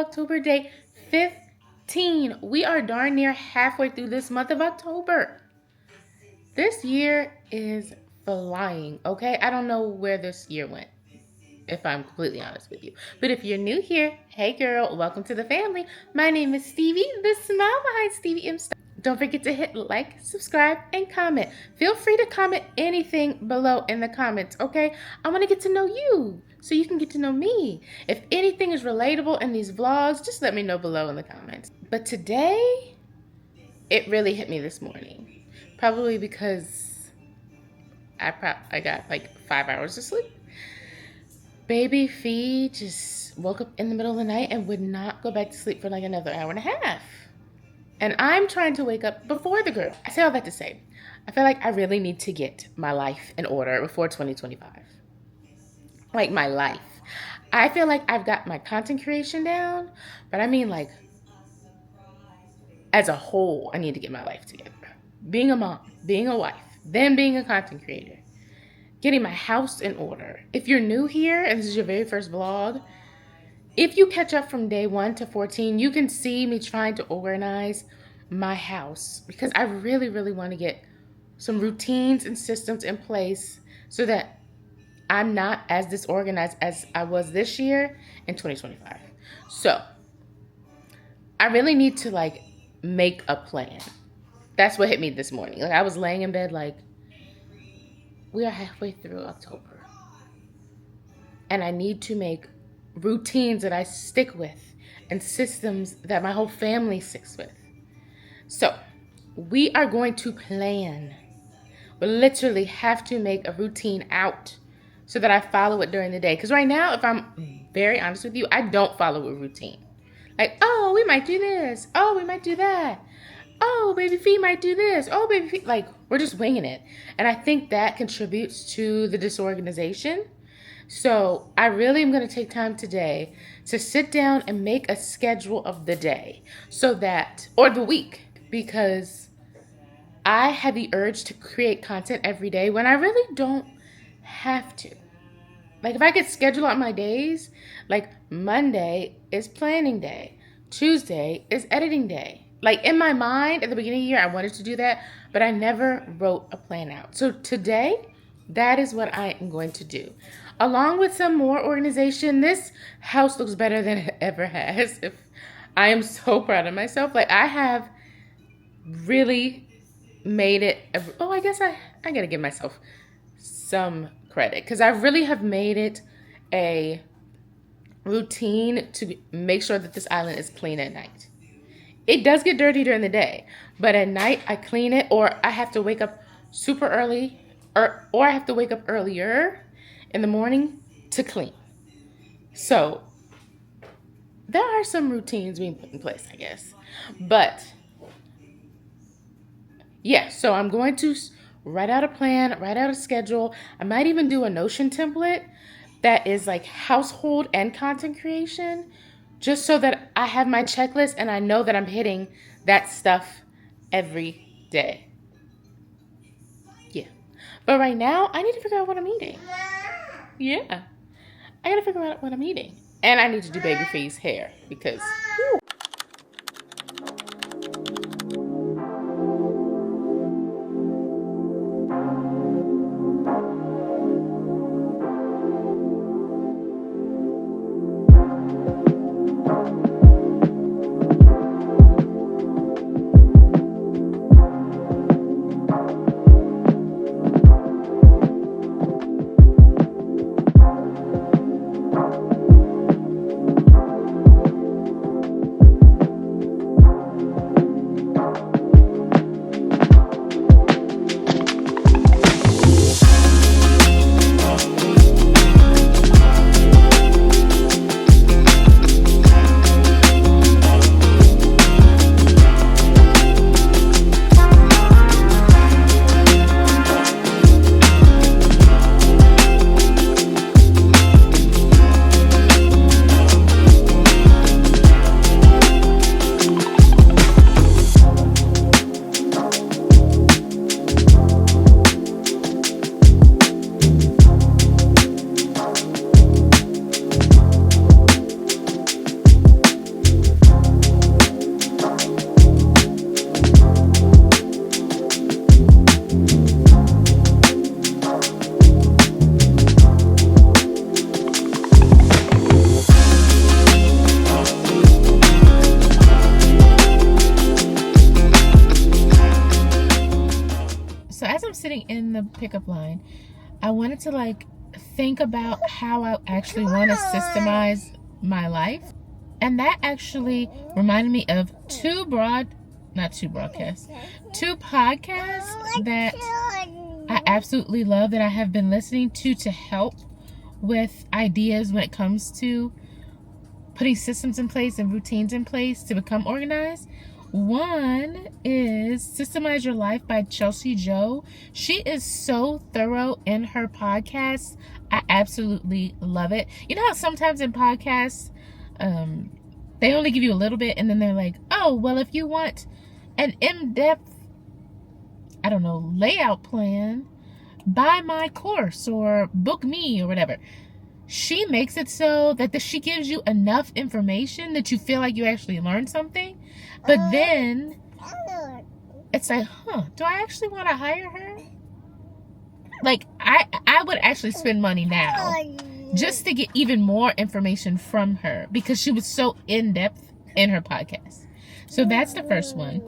Vlogtober day 15. We are darn near halfway through this month of October. This year is flying, okay? I don't know where this year went, if I'm completely honest with you. But if you're new here, hey girl, welcome to the family. My name is Stevie, the smile behind StevieMStarks. Don't forget to hit like, subscribe, and comment. Feel free to comment anything below in the comments, okay? I want to get to know you so you can get to know me. If anything is relatable in these vlogs, just let me know below in the comments. But today, it really hit me this morning. Probably because I got like 5 hours of sleep. Baby Fee just woke up in the middle of the night and would not go back to sleep for like another hour and a half. And I'm trying to wake up before the girl. I say all that to say, I feel like I really need to get my life in order before 2025. Like my life. I feel like I've got my content creation down, but I mean like as a whole, I need to get my life together. Being a mom, being a wife, then being a content creator. Getting my house in order. If you're new here and this is your very first vlog, if you catch up from day 1 to 14, you can see me trying to organize my house because I really, really want to get some routines and systems in place so that I'm not as disorganized as I was this year in 2025. So I really need to like make a plan. That's what hit me this morning. Like I was laying in bed like, we are halfway through October and I need to make routines that I stick with and systems that my whole family sticks with. So we are going to plan. We literally have to make a routine out so that I follow it during the day. Because right now, if I'm very honest with you, I don't follow a routine. Like, oh, we might do this. Oh, we might do that. Oh, baby Fee might do this. Oh, baby Fee. Like, we're just winging it. And I think that contributes to the disorganization. So I really am going to take time today to sit down and make a schedule of the day so that, or the week, because I have the urge to create content every day when I really don't have to. Like if I could schedule out my days, like Monday is planning day, Tuesday is editing day. Like in my mind at the beginning of the year, I wanted to do that, but I never wrote a plan out. So today, that is what I am going to do. Along with some more organization, this house looks better than it ever has. I am so proud of myself. Like I have really made it. Oh, I guess I got to give myself some credit because I really have made it a routine to make sure that this island is clean at night. It does get dirty during the day, but at night I clean it, or I have to wake up super early, or I have to wake up earlier in the morning to clean. So there are some routines being put in place, I guess. But yeah, so I'm going to write out a plan, write out a schedule. I might even do a Notion template that is like household and content creation, just so that I have my checklist and I know that I'm hitting that stuff every day. Yeah. But right now, I need to figure out what I'm eating. Yeah. I gotta figure out what I'm eating. And I need to do Baby Fee's hair because... Whew. pickup line, I wanted to like think about how I actually want to systemize my life. And that actually reminded me of two podcasts that I absolutely love, that I have been listening to help with ideas when it comes to putting systems in place and routines in place to become organized. One is Systemize Your Life by Chelsea Joe. She is so thorough in her podcast. I absolutely love it. You know how sometimes in podcasts, they only give you a little bit and then they're like, oh, well, if you want an in-depth, I don't know, layout plan, buy my course or book me or whatever. She makes it so that she gives you enough information that you feel like you actually learned something. But then it's like, do I actually want to hire her? Like, I would actually spend money now just to get even more information from her, because she was so in-depth in her podcast. So that's the first one.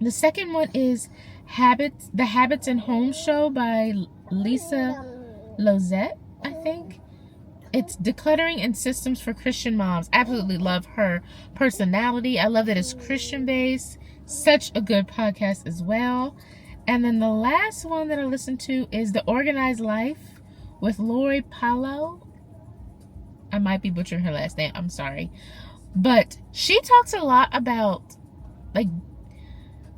The second one is The Habits and Home Show by Lisa Lozette, I think. It's Decluttering and Systems for Christian Moms. Absolutely love her personality. I love that it's Christian based. Such a good podcast as well. And then the last one that I listened to is The Organized Life with Lori Paulo. I might be butchering her last name. I'm sorry. But she talks a lot about like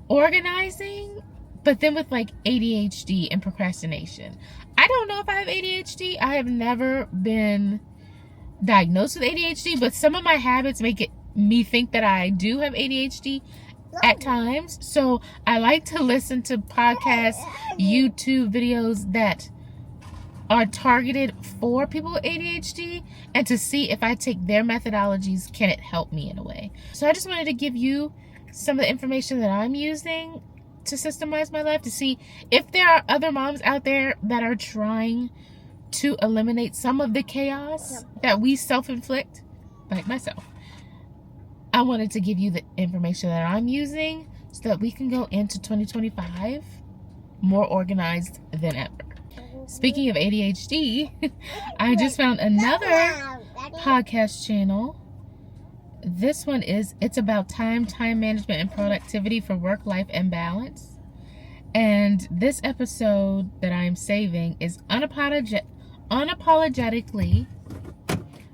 organizing, but then with like ADHD and procrastination. I don't know if I have ADHD. I have never been diagnosed with ADHD, but some of my habits make me think that I do have ADHD at times. So I like to listen to podcasts, YouTube videos that are targeted for people with ADHD, and to see if I take their methodologies, can it help me in a way. So I just wanted to give you some of the information that I'm using to systemize my life, to see if there are other moms out there that are trying to eliminate some of the chaos that we self-inflict, like myself. I wanted to give you the information that I'm using so that we can go into 2025 more organized than ever. Speaking of ADHD, I just found another podcast channel. This one it's about time management and productivity for work-life imbalance. And this episode that I'm saving is unapologetically,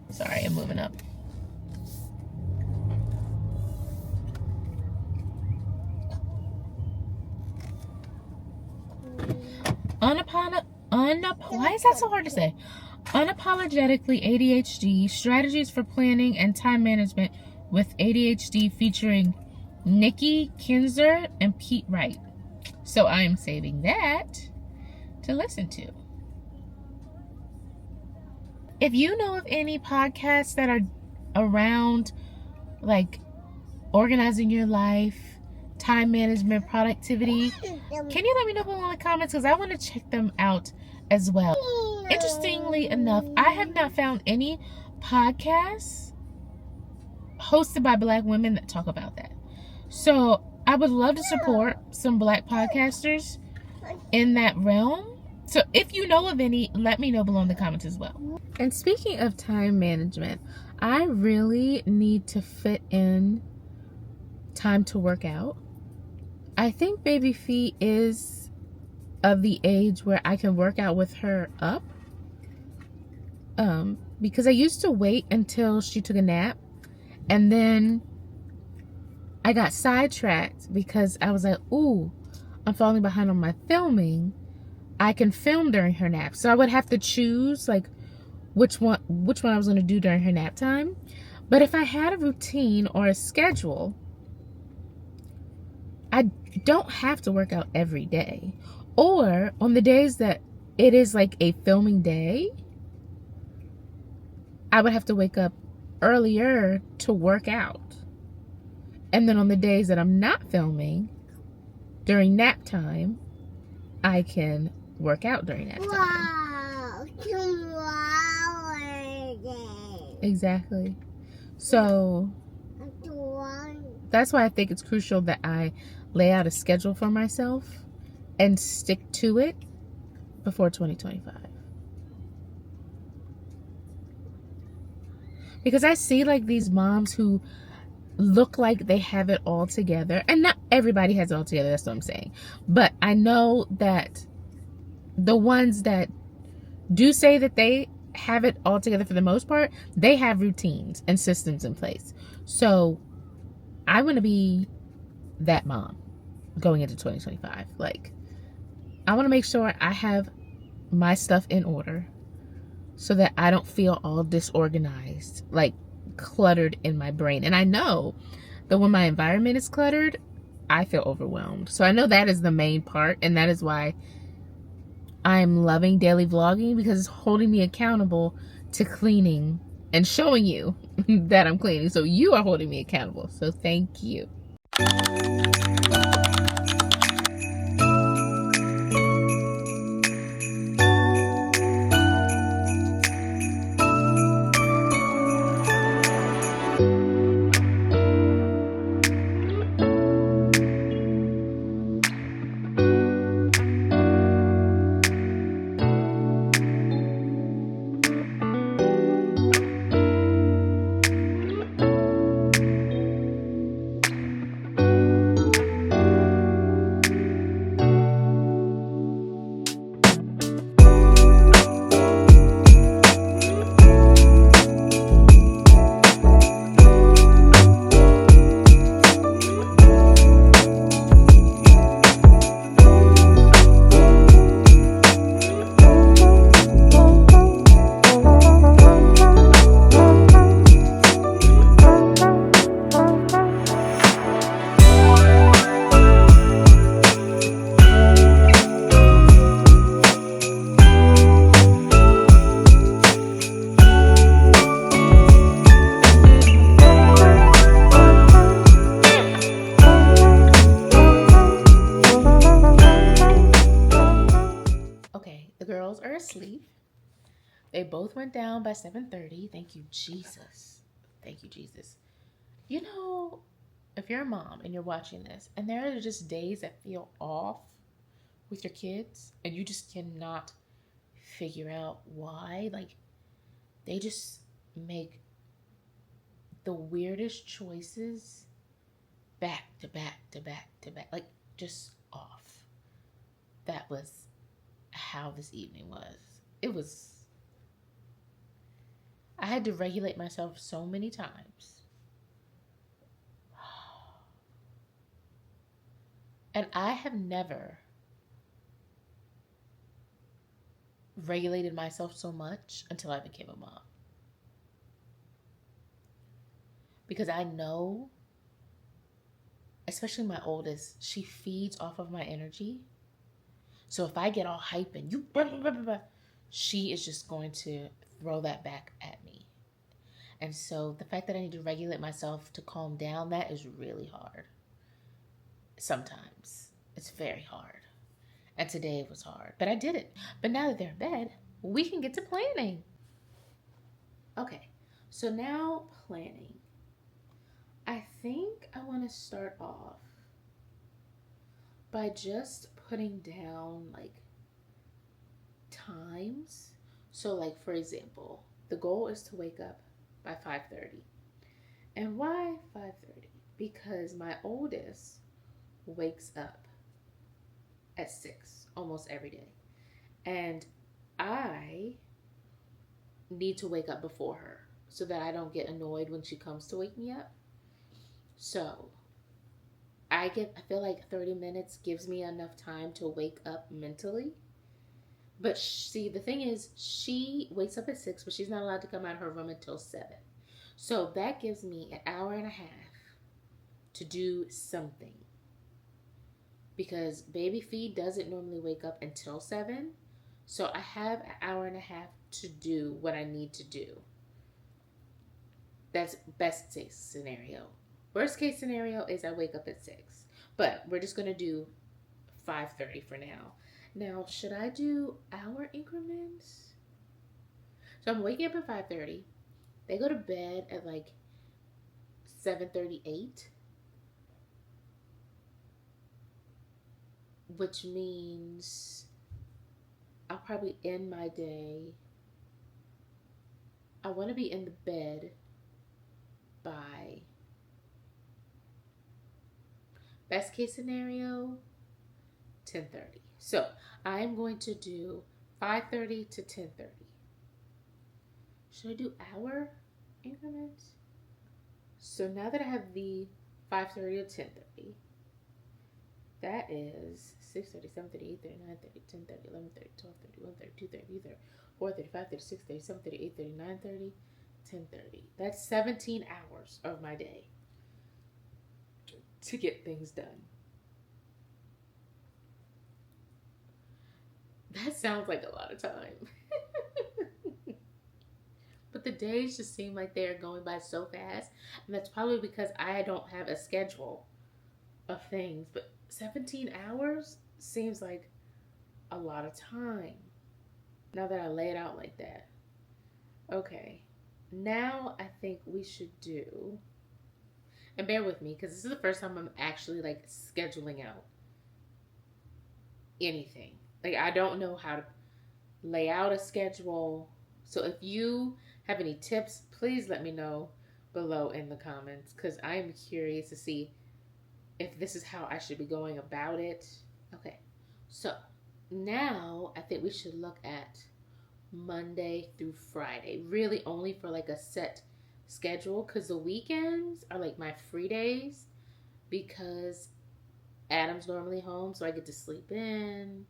sorry, I'm moving up. Why is that so hard to say? Unapologetically ADHD, Strategies for Planning and Time Management with ADHD, featuring Nikki Kinzer and Pete Wright. So I'm saving that to listen to. If you know of any podcasts that are around like organizing your life, time management, productivity, can you let me know below in the comments, because I want to check them out as well. Interestingly enough, I have not found any podcasts hosted by Black women that talk about that. So I would love to support some Black podcasters in that realm. So if you know of any, let me know below in the comments as well. And speaking of time management, I really need to fit in time to work out. I think baby Fee is of the age where I can work out with her up. Because I used to wait until she took a nap, and then I got sidetracked because I was like, ooh, I'm falling behind on my filming. I can film during her nap. So I would have to choose like which one I was going to do during her nap time. But if I had a routine or a schedule, I don't have to work out every day. Or on the days that it is like a filming day, I would have to wake up earlier to work out. And then on the days that I'm not filming, during nap time, I can work out during nap time. Exactly. So that's why I think it's crucial that I lay out a schedule for myself and stick to it before 2025. Because I see like these moms who look like they have it all together, and not everybody has it all together, that's what I'm saying. But I know that the ones that do say that they have it all together for the most part, they have routines and systems in place. So I want to be that mom going into 2025. Like, I want to make sure I have my stuff in order so that I don't feel all disorganized, like cluttered in my brain. And I know that when my environment is cluttered, I feel overwhelmed. So I know that is the main part, and that is why I'm loving daily vlogging, because it's holding me accountable to cleaning and showing you that I'm cleaning. So you are holding me accountable. So thank you. The girls are asleep. They both went down by 7:30. Thank you, Jesus. Thank you, Jesus. You know, if you're a mom and you're watching this, and there are just days that feel off with your kids, and you just cannot figure out why, like, they just make the weirdest choices back to back to back to back, like, just off. That was how this evening was. It was, I had to regulate myself so many times. And I have never regulated myself so much until I became a mom. Because I know, especially my oldest, she feeds off of my energy. So if I get all hype and you, blah, blah, blah, blah, she is just going to throw that back at me. And so the fact that I need to regulate myself to calm down, that is really hard. Sometimes it's very hard. And today it was hard, but I did it. But now that they're in bed, we can get to planning. Okay, so now planning. I think I want to start off by just putting down like times. So like, for example, the goal is to wake up by 5:30. And why 5:30? Because my oldest wakes up at 6 almost every day. And I need to wake up before her so that I don't get annoyed when she comes to wake me up. So I feel like 30 minutes gives me enough time to wake up mentally. But see, the thing is, she wakes up at 6, but she's not allowed to come out of her room until 7. So that gives me an hour and a half to do something. Because baby feed doesn't normally wake up until 7. So I have an hour and a half to do what I need to do. That's best case scenario. Worst case scenario is I wake up at 6. But we're just going to do 5:30 for now. Now, should I do hour increments? So I'm waking up at 5:30. They go to bed at like 7:38. Which means I'll probably end my day. I want to be in the bed by, best case scenario, 10:30. So I'm going to do 5:30 to 10:30. Should I do hour increments? So now that I have the 5:30 to 10:30, that is 6:30, 7:30, 8:30, 9:30, 10:30, 11:30, 12:30, 1:30, 2:30, 3:30, 4:30, 5:30, 6:30, 7:30, 8:30, 9:30, 10:30. That's 17 hours of my day to get things done. That sounds like a lot of time. But the days just seem like they're going by so fast. And that's probably because I don't have a schedule of things. But 17 hours seems like a lot of time now that I lay it out like that. Okay. Now I think we should do, and bear with me because this is the first time I'm actually like scheduling out anything. Like I don't know how to lay out a schedule. So if you have any tips, please let me know below in the comments because I am curious to see if this is how I should be going about it. Okay, so now I think we should look at Monday through Friday, really only for like a set schedule because the weekends are like my free days because Adam's normally home, so I get to sleep in.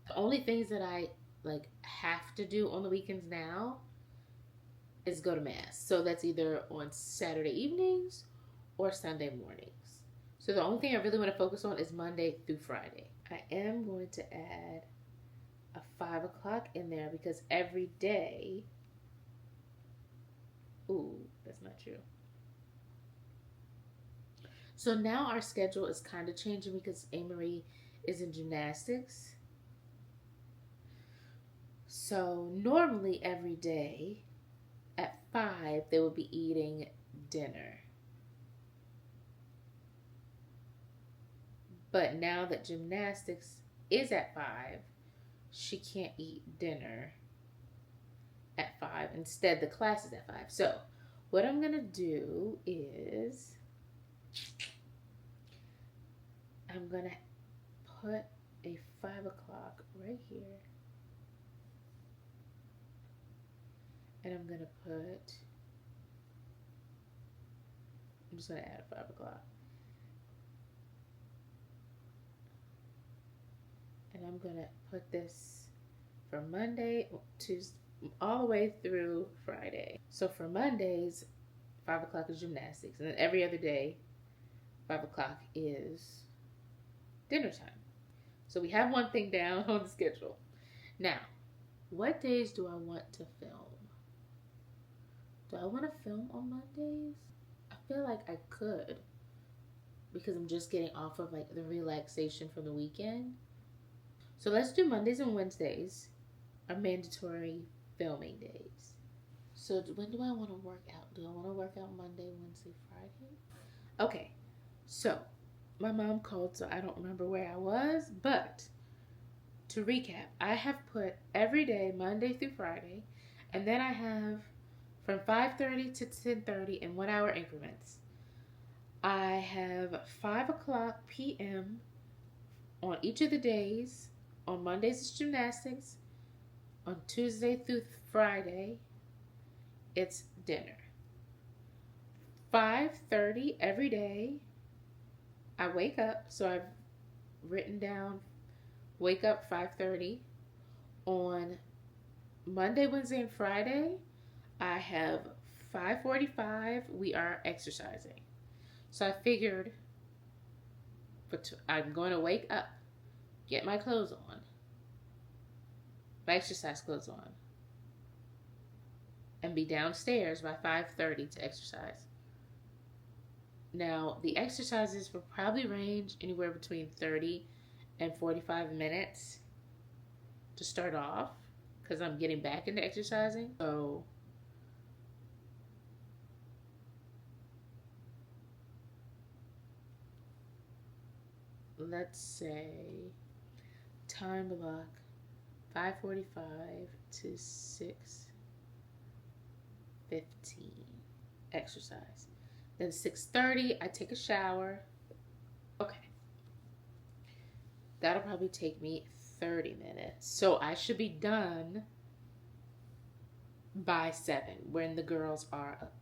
The only things that I like have to do on the weekends now is go to mass. So that's either on Saturday evenings or Sunday mornings. So the only thing I really want to focus on is Monday through Friday. I am going to add a 5 o'clock in there because every day, ooh, that's not true. So now our schedule is kind of changing because Amory is in gymnastics. So normally every day at 5 they will be eating dinner. But now that gymnastics is at 5, she can't eat dinner at 5. Instead, the class is at 5. So what I'm going to do is I'm going to put a 5 o'clock right here. And I'm going to put, I'm just going to add a 5 o'clock. And I'm going to put this for Monday, Tuesday, all the way through Friday. So for Mondays, 5 o'clock is gymnastics. And then every other day, 5 o'clock is dinner time. So we have one thing down on the schedule. Now, what days do I want to film? Do I want to film on Mondays? I feel like I could because I'm just getting off of like the relaxation from the weekend. So let's do Mondays and Wednesdays are mandatory filming days. So when do I want to work out? Do I want to work out Monday, Wednesday, Friday? Okay, so my mom called, so I don't remember where I was, but to recap, I have put every day, Monday through Friday, and then I have from 5:30 to 10:30 in 1 hour increments. I have 5 o'clock p.m. on each of the days. On Mondays, it's gymnastics. On Tuesday through Friday, it's dinner. 5:30 every day, I wake up. So I've written down wake up 5:30. On Monday, Wednesday, and Friday, I have 5:45. We are exercising. So I figured I'm going to wake up, get my clothes on, my exercise clothes on, and be downstairs by 5:30 to exercise. Now, the exercises will probably range anywhere between 30 and 45 minutes to start off because I'm getting back into exercising. So let's say time block 5:45 to 6:15 exercise. Then 6:30 I take a shower. Okay. That'll probably take me 30 minutes. So I should be done by 7 when the girls are up.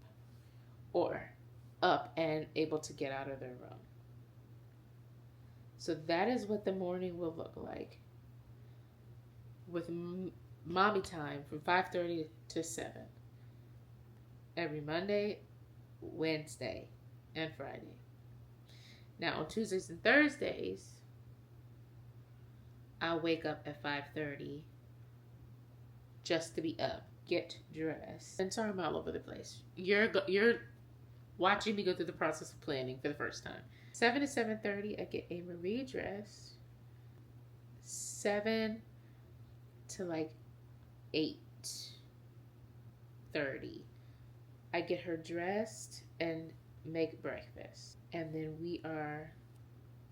Or up and able to get out of their room. So that is what the morning will look like. With mommy time from 5:30 to 7. Every Monday, Wednesday, and Friday. Now on Tuesdays and Thursdays, I'll wake up at 5:30 just to be up, get dressed. And sorry I'm all over the place. You're watching me go through the process of planning for the first time. 7 to 7:30, I get A Marie dressed. 7 to like 8:30, I get her dressed and make breakfast. And then we are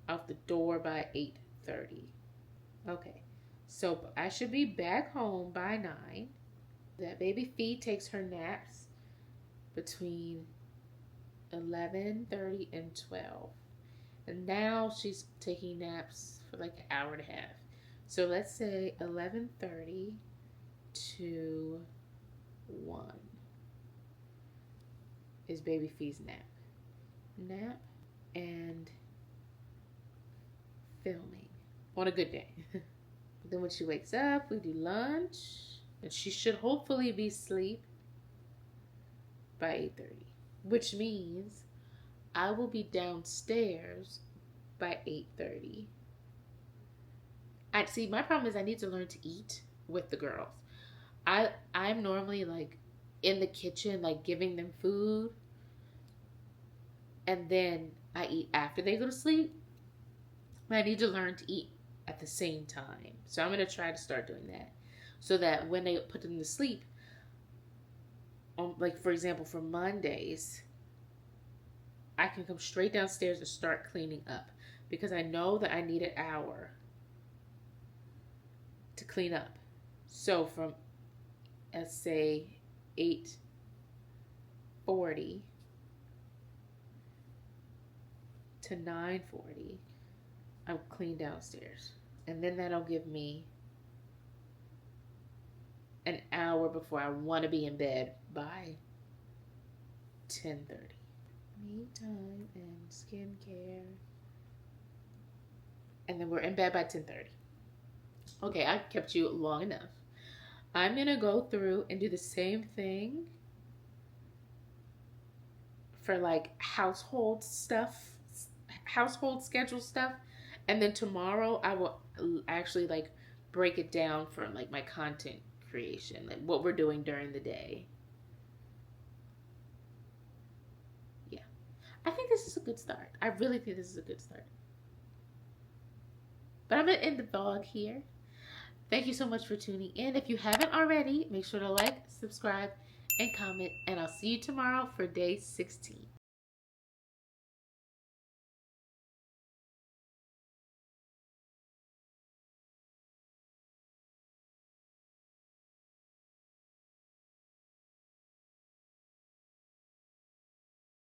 out the door by 8:30. Okay, so I should be back home by 9. That baby Fee takes her naps between 11:30 and 12. And now she's taking naps for like an hour and a half. So let's say 11:30 to 1 is baby Fee's nap. Nap and filming on a good day. But then when she wakes up, we do lunch. And she should hopefully be asleep by 8:30. Which means I will be downstairs by 8:30. I see, my problem is I need to learn to eat with the girls. I'm normally like in the kitchen, like giving them food. And then I eat after they go to sleep. I need to learn to eat at the same time. So I'm going to try to start doing that. So that when they put them to sleep, like for example, for Mondays, I can come straight downstairs and start cleaning up. Because I know that I need an hour to clean up. So from, let's say, 8:40 to 9:40, I'll clean downstairs. And then that'll give me an hour before I want to be in bed by 10:30. Me time and skincare. And then we're in bed by 10:30. Okay, I kept you long enough. I'm going to go through and do the same thing for like household stuff, household schedule stuff. And then tomorrow I will actually like break it down for like my content creation, like what we're doing during the day. Yeah, I think this is a good start. I really think this is a good start. But I'm going to end the vlog here. Thank you so much for tuning in. If you haven't already, make sure to like, subscribe, and comment. And I'll see you tomorrow for day 16.